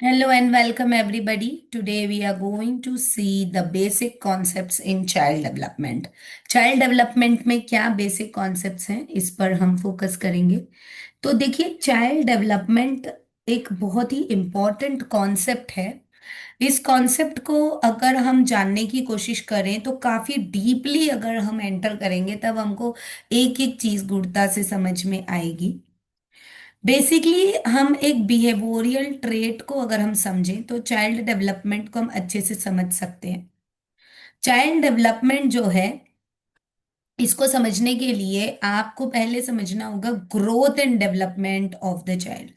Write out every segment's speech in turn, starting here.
Hello and welcome everybody. Today we are going to see the basic concepts in child development. Child development में क्या basic concepts हैं इस पर हम focus करेंगे। तो देखिए चाइल्ड डेवलपमेंट एक बहुत ही इम्पॉर्टेंट कॉन्सेप्ट है। इस कॉन्सेप्ट को अगर हम जानने की कोशिश करें तो काफी डीपली अगर हम एंटर करेंगे तब हमको एक एक चीज गूढ़ता से समझ में आएगी। बेसिकली हम एक बिहेवियरल ट्रेट को अगर हम समझें तो चाइल्ड डेवलपमेंट को हम अच्छे से समझ सकते हैं। चाइल्ड डेवलपमेंट जो है इसको समझने के लिए आपको पहले समझना होगा growth and development of the child.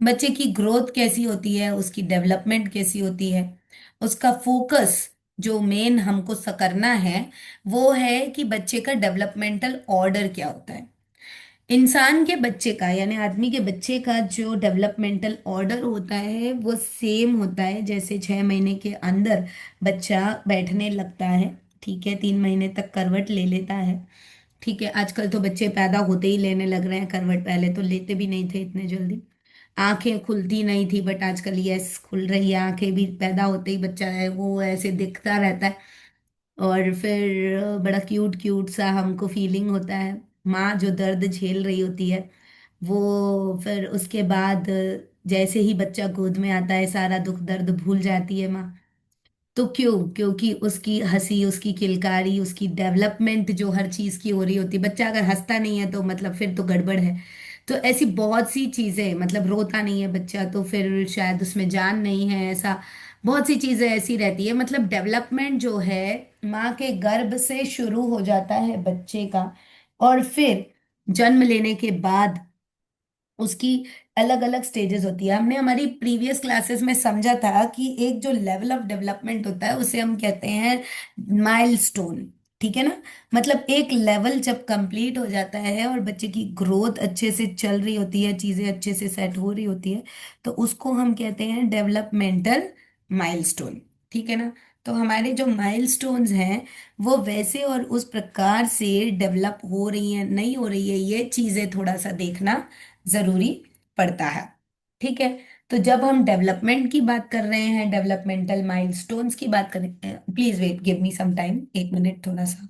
बच्चे की ग्रोथ कैसी होती है, उसकी डेवलपमेंट कैसी होती है, उसका फोकस जो मेन हमको करना है वो है कि बच्चे का डेवलपमेंटल ऑर्डर क्या होता है। इंसान के बच्चे का यानी आदमी के बच्चे का जो डेवलपमेंटल ऑर्डर होता है वो सेम होता है जैसे 6 महीने के अंदर बच्चा बैठने लगता है। ठीक है, 3 महीने तक करवट ले लेता है। ठीक है, आजकल तो बच्चे पैदा होते ही लेने लग रहे हैं करवट, पहले तो लेते भी नहीं थे इतने जल्दी। आंखें खुलती नहीं थी बट आजकल यस खुल रही है, आंखें भी पैदा होते ही बच्चा है वो ऐसे दिखता रहता है। और फिर बड़ा क्यूट क्यूट सा हमको फीलिंग होता है। माँ जो दर्द झेल रही होती है वो फिर उसके बाद जैसे ही बच्चा गोद में आता है सारा दुख दर्द भूल जाती है माँ। तो क्यों? क्योंकि उसकी हंसी, उसकी किलकारी, उसकी डेवलपमेंट जो हर चीज की हो रही होती है। बच्चा अगर हंसता नहीं है तो मतलब फिर तो गड़बड़ है। तो ऐसी बहुत सी चीजें, मतलब रोता नहीं है बच्चा तो फिर शायद उसमें जान नहीं है, ऐसा बहुत सी चीजें ऐसी रहती है। मतलब डेवलपमेंट जो है माँ के गर्भ से शुरू हो जाता है बच्चे का। और फिर जन्म लेने के बाद उसकी अलग अलग स्टेजेस होती है। हमने हमारी प्रीवियस क्लासेस में समझा था कि एक जो लेवल ऑफ डेवलपमेंट होता है उसे हम कहते हैं माइलस्टोन। ठीक है ना। मतलब एक लेवल जब कंप्लीट हो जाता है और बच्चे की ग्रोथ अच्छे से चल रही होती है, चीजें अच्छे से सेट हो रही होती है, तो उसको हम कहते हैं डेवलपमेंटल माइलस्टोन। ठीक है ना। तो हमारे जो माइलस्टोन्स हैं वो वैसे और उस प्रकार से डेवलप हो रही है नहीं हो रही है ये चीजें थोड़ा सा देखना जरूरी पड़ता है। ठीक है। तो जब हम डेवलपमेंट की बात कर रहे हैं, डेवलपमेंटल माइलस्टोन्स की बात कर रहे हैं, please wait, give me some time, 1 minute थोड़ा सा।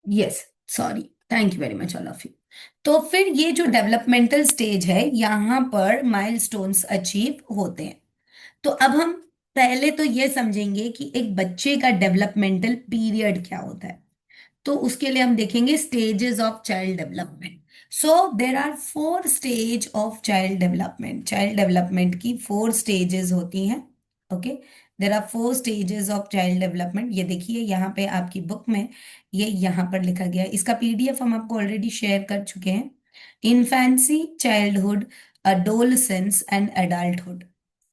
Yes, sorry, thank you very much all of you. तो फिर ये जो डेवलपमेंटल स्टेज है यहाँ पर माइलस्टोन्स अचीव होते हैं। तो अब हम पहले तो ये समझेंगे कि एक बच्चे का डेवलपमेंटल पीरियड क्या होता है। तो उसके लिए हम देखेंगे stages of child development. So there are 4 stage of child development. Child development की 4 स्टेजेस होती हैं। Okay. There are 4 stages of child development. ये देखिए यहाँ पे आपकी बुक में ये यहाँ पर लिखा गया है। इसका पीडीएफ हम आपको ऑलरेडी शेयर कर चुके हैं। Infancy, childhood, adolescence and adulthood.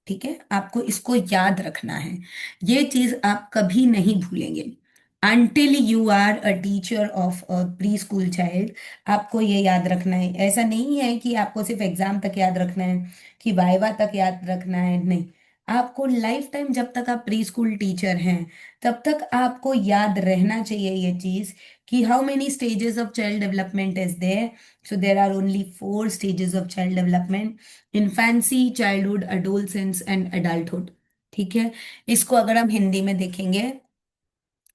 ठीक है, आपको इसको याद रखना है। ये चीज आप कभी नहीं भूलेंगे until you are a teacher of a preschool child. आपको ये याद रखना है। ऐसा नहीं है कि आपको सिर्फ एग्जाम तक याद रखना है, कि वाइवा तक याद रखना है, नहीं। आपको लाइफ टाइम जब तक आप प्री स्कूल टीचर हैं तब तक आपको याद रहना चाहिए ये चीज कि how many stages of child development is there. So there are only 4 stages of child development. Infancy, childhood, adolescence and adulthood. ठीक है। इसको अगर हम हिंदी में देखेंगे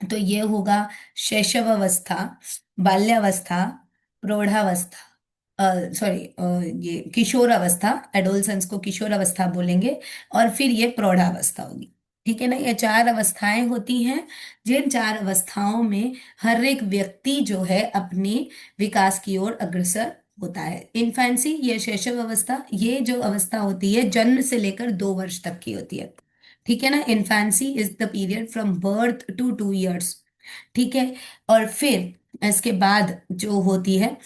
तो ये होगा शैशव अवस्था, बाल्यावस्था, प्रौढ़ावस्था, सॉरी, ये किशोर अवस्था, एडोलसेंस को किशोर अवस्था बोलेंगे। और फिर ये प्रौढ़ावस्था होगी। ठीक है ना। ये 4 अवस्थाएं होती हैं। जिन 4 अवस्थाओं में हर एक व्यक्ति जो है अपने विकास की ओर अग्रसर होता है। इन्फेंसी, ये शैशव अवस्था, ये जो अवस्था होती है जन्म से लेकर 2 वर्ष तक की होती है। ठीक है ना। Infancy is the period from birth to 2 years. ठीक है। और फिर इसके बाद जो होती है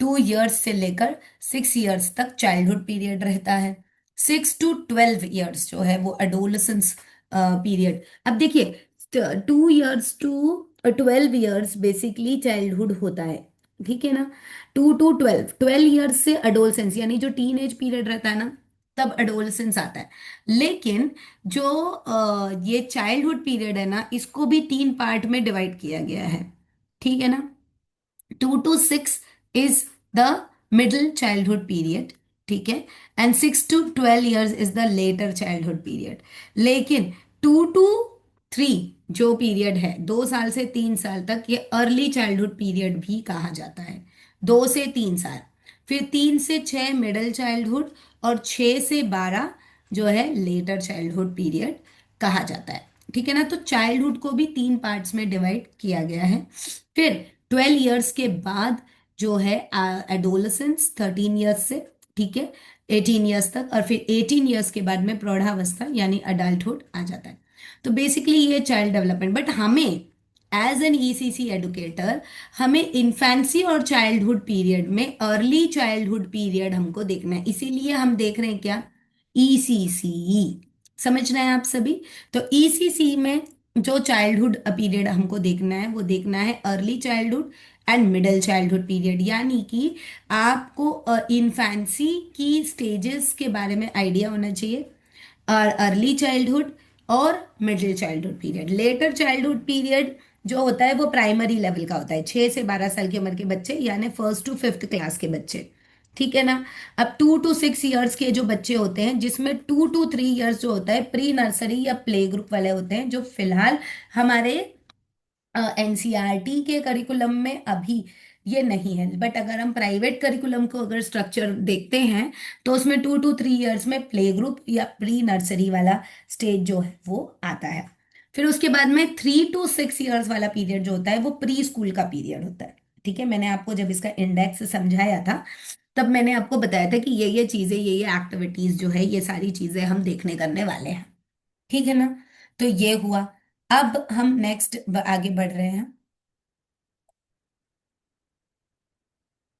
2 इयर्स से लेकर 6 इयर्स तक चाइल्डहुड पीरियड रहता है। 6 to 12 इयर्स जो है वो एडोलसेंस पीरियड। अब देखिए 2 years to 12 years basically childhood होता है। ठीक है ना। 2 to 12, 12 ईयर्स से अडोलसेंस यानी जो टीन एज पीरियड रहता है ना, तब अडोलसेंस आता है। लेकिन जो ये चाइल्डहुड पीरियड है ना, इसको भी 3 पार्ट में डिवाइड किया गया है। ठीक है ना। 2 to 6 is the middle childhood period. ठीक है। And 6 to 12 years is the letter childhood period. लेकिन 2 to 3 जो पीरियड है, 2 साल से 3 साल तक, ये अर्ली चाइल्डहुड पीरियड भी कहा जाता है। 2 से 3 साल। फिर 3 से 6 मिडिल चाइल्डहुड, और 6 से 12 जो है लेटर चाइल्डहुड पीरियड कहा जाता है। ठीक है ना। तो चाइल्डहुड को भी 3 पार्ट्स में डिवाइड किया गया है। फिर 12 ईयर्स के बाद जो है एडोलसेंस, 13 ईयर्स से, ठीक है, 18 ईयर्स तक, और फिर 18 ईयर्स के बाद में प्रौढ़ावस्था यानी अडल्टहुड आ जाता है। तो बेसिकली ये चाइल्ड डेवलपमेंट, बट हमें एज एन ईसीसी एडुकेटर हमें इन्फेंसी और चाइल्डहुड पीरियड में अर्ली चाइल्डहुड पीरियड हमको देखना है, इसीलिए हम देख रहे हैं क्या, ईसीसी। समझ रहे हैं आप सभी। तो ईसीसी में जो चाइल्डहुड पीरियड हमको देखना है, वो देखना है early childhood and middle childhood period, यानी कि आपको इन्फेंसी की स्टेजेस के बारे में आइडिया होना चाहिए, और अर्ली चाइल्डहुड और middle childhood period. Letter childhood period जो होता है वो प्राइमरी लेवल का होता है, 6 से 12 साल की उम्र के बच्चे, यानी फर्स्ट टू फिफ्थ क्लास के बच्चे। ठीक है ना। अब 2 to 6 ईयर्स के जो बच्चे होते हैं, जिसमें 2 to 3 ईयर्स जो होता है प्री नर्सरी या प्ले ग्रुप वाले होते हैं, जो फिलहाल हमारे एनसीईआरटी के करिकुलम में अभी ये नहीं है। बट अगर हम प्राइवेट करिकुलम को अगर स्ट्रक्चर देखते हैं, तो उसमें 2 to 3 ईयर्स में प्ले ग्रुप या प्री नर्सरी वाला स्टेज जो है वो आता है। फिर उसके बाद में 3 to 6 ईयर्स वाला पीरियड जो होता है वो प्री स्कूल का पीरियड होता है। ठीक है। मैंने आपको जब इसका इंडेक्स समझाया था, तब मैंने आपको बताया था कि ये चीजें, ये एक्टिविटीज जो है, ये सारी चीजें हम देखने करने वाले हैं। ठीक है ना। तो ये हुआ। अब हम नेक्स्ट आगे बढ़ रहे हैं।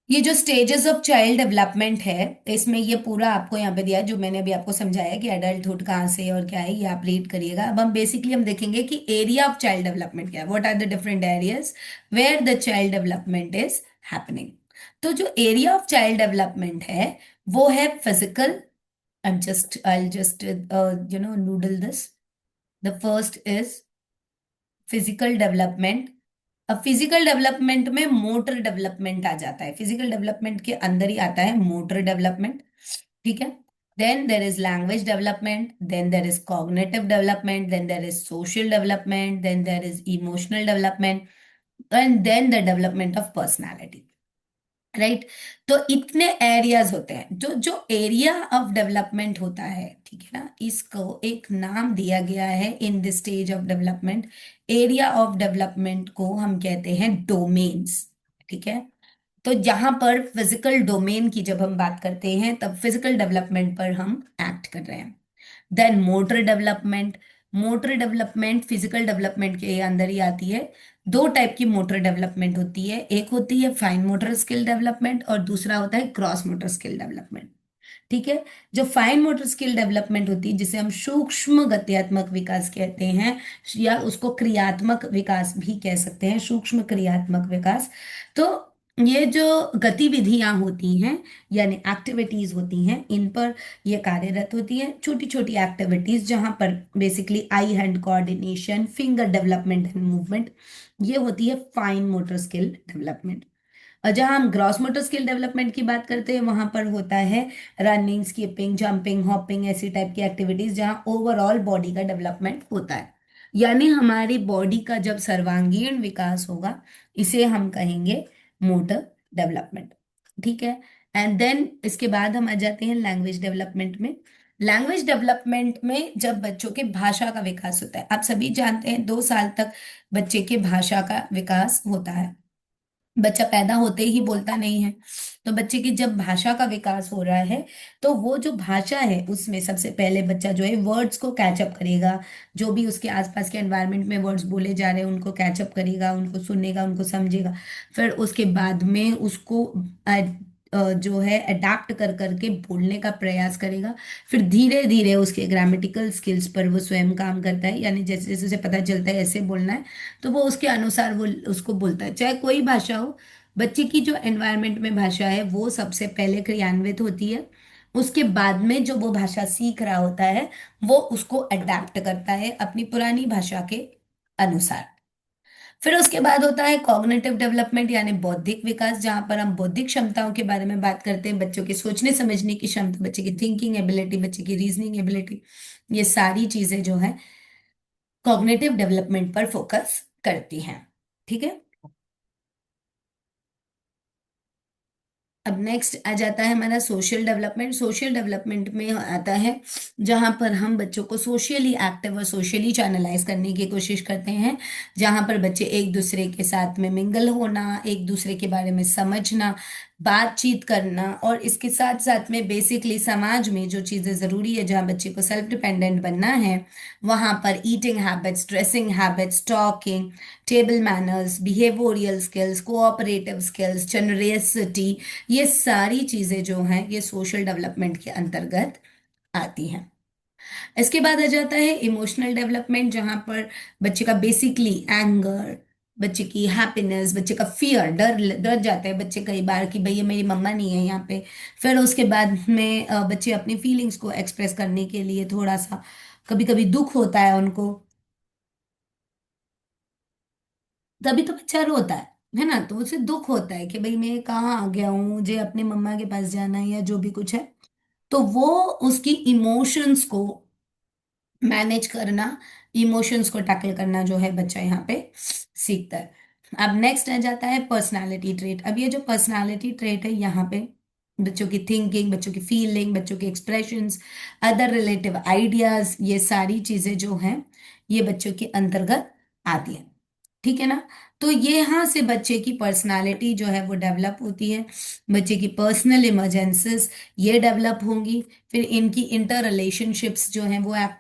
ये जो स्टेजेस ऑफ चाइल्ड डेवलपमेंट है, इसमें ये पूरा आपको यहाँ पे दिया है, जो मैंने अभी आपको समझाया कि एडल्टहुड कहाँ से और क्या है, ये आप रीड करिएगा। अब हम बेसिकली हम देखेंगे कि एरिया ऑफ चाइल्ड डेवलपमेंट क्या है, what are the different areas where the child development is happening. तो जो एरिया ऑफ चाइल्ड डेवलपमेंट है, वो है physical. I just noodle this. The first is physical development. अब फिजिकल डेवलपमेंट में motor development आ जाता है, फिजिकल डेवलपमेंट के अंदर ही आता है मोटर डेवलपमेंट। ठीक है। Then there is language development, then there is cognitive development, then there is social development, then there is emotional development, and then the development of personality. Right. तो इतने areas होते हैं। जो जो एरिया ऑफ डेवलपमेंट होता है, ठीक है ना, इसको एक नाम दिया गया है in the stage of development. Area of development को हम कहते हैं डोमेन्स। ठीक है। तो जहां पर फिजिकल डोमेन की जब हम बात करते हैं, तब फिजिकल डेवलपमेंट पर हम एक्ट कर रहे हैं। Then motor development. Motor development physical development के अंदर ही आती है। 2 टाइप की मोटर डेवलपमेंट होती है, एक होती है फाइन मोटर स्किल डेवलपमेंट, और दूसरा होता है क्रॉस मोटर स्किल डेवलपमेंट। ठीक है। जो फाइन मोटर स्किल डेवलपमेंट होती है, जिसे हम सूक्ष्म गत्यात्मक विकास कहते हैं, या उसको क्रियात्मक विकास भी कह सकते हैं, सूक्ष्म क्रियात्मक विकास। तो ये जो गतिविधियां होती हैं, यानी एक्टिविटीज होती हैं, इन पर ये कार्यरत होती हैं, छोटी छोटी एक्टिविटीज, जहां पर basically I hand coordination, finger development and movement, ये होती है फाइन मोटर स्किल डेवलपमेंट। और जहां हम ग्रॉस मोटर स्किल डेवलपमेंट की बात करते हैं, वहां पर होता है रनिंग, स्किपिंग, जंपिंग, हॉपिंग, ऐसी टाइप की एक्टिविटीज, जहां ओवरऑल बॉडी का डेवलपमेंट होता है, यानी हमारी बॉडी का जब सर्वांगीण विकास होगा, इसे हम कहेंगे मोटर डेवलपमेंट। ठीक है। एंड देन इसके बाद हम आ जाते हैं लैंग्वेज डेवलपमेंट में। लैंग्वेज डेवलपमेंट में जब बच्चों के भाषा का विकास होता है, आप सभी जानते हैं 2 साल तक बच्चे के भाषा का विकास होता है। बच्चा पैदा होते ही बोलता नहीं है। तो बच्चे की जब भाषा का विकास हो रहा है, तो वो जो भाषा है उसमें सबसे पहले बच्चा जो है वर्ड्स को कैचअप करेगा। जो भी उसके आसपास के एनवायरनमेंट में वर्ड्स बोले जा रहे हैं, उनको कैचअप करेगा, उनको सुनेगा, उनको समझेगा। फिर उसके बाद में उसको जो है अडाप्ट कर करके बोलने का प्रयास करेगा। फिर धीरे धीरे उसके ग्रामेटिकल स्किल्स पर वो स्वयं काम करता है, यानी जैसे जैसे उसे पता चलता है ऐसे बोलना है, तो वो उसके अनुसार वो उसको बोलता है, चाहे कोई भाषा हो। बच्चे की जो एनवायरनमेंट में भाषा है वो सबसे पहले क्रियान्वित होती है। उसके बाद में जो वो भाषा सीख रहा होता है वो उसको अडेप्ट करता है अपनी पुरानी भाषा के अनुसार। फिर उसके बाद होता है कॉग्निटिव डेवलपमेंट यानी बौद्धिक विकास, जहां पर हम बौद्धिक क्षमताओं के बारे में बात करते हैं। बच्चों के सोचने समझने की क्षमता, बच्चे की थिंकिंग एबिलिटी, बच्चे की रीजनिंग एबिलिटी, ये सारी चीजें जो है कॉग्निटिव डेवलपमेंट पर फोकस करती हैं। ठीक है। अब नेक्स्ट आ जाता है हमारा सोशल डेवलपमेंट। सोशल डेवलपमेंट में आता है जहां पर हम बच्चों को सोशली एक्टिव और सोशली चैनलाइज करने की कोशिश करते हैं, जहां पर बच्चे एक दूसरे के साथ में मिंगल होना, एक दूसरे के बारे में समझना, बातचीत करना, और इसके साथ साथ में बेसिकली समाज में जो चीज़ें ज़रूरी है जहां बच्चे को सेल्फ डिपेंडेंट बनना है, वहां पर eating habits, dressing habits, talking, table manners, behavioural skills, cooperative skills, generosity, ये सारी चीजें जो हैं ये सोशल डेवलपमेंट के अंतर्गत आती हैं। इसके बाद आ जाता है इमोशनल डेवलपमेंट, जहां पर बच्चे का बेसिकली एंगर, बच्चे की हैप्पीनेस, बच्चे का फियर, डर डर जाता है बच्चे कई बार कि भैया मेरी मम्मा नहीं है यहाँ पे। फिर उसके बाद में बच्चे अपनी फीलिंग्स को एक्सप्रेस करने के लिए थोड़ा सा कभी कभी दुख होता है उनको, तभी तो बच्चा रोता है ना। तो उसे दुख होता है कि भाई मैं कहाँ आ गया हूँ, मुझे अपने मम्मा के पास जाना है या जो भी कुछ है। तो वो उसकी इमोशंस को मैनेज करना, इमोशंस को टैकल करना जो है बच्चा यहाँ पे सीखता है। अब नेक्स्ट आ जाता है पर्सनालिटी ट्रेट। अब ये जो पर्सनालिटी ट्रेट है यहाँ पे बच्चों की थिंकिंग, बच्चों की फीलिंग, बच्चों के एक्सप्रेशंस, अदर रिलेटिव आइडियाज, ये सारी चीजें जो हैं ये बच्चों के अंतर्गत आती हैं। ठीक है ना। तो ये यहाँ से बच्चे की पर्सनालिटी जो है वो डेवलप होती है, बच्चे की पर्सनल इमरजेंसेस ये डेवलप होंगी, फिर इनकी इंटर रिलेशनशिप्स जो हैं वो एक्ट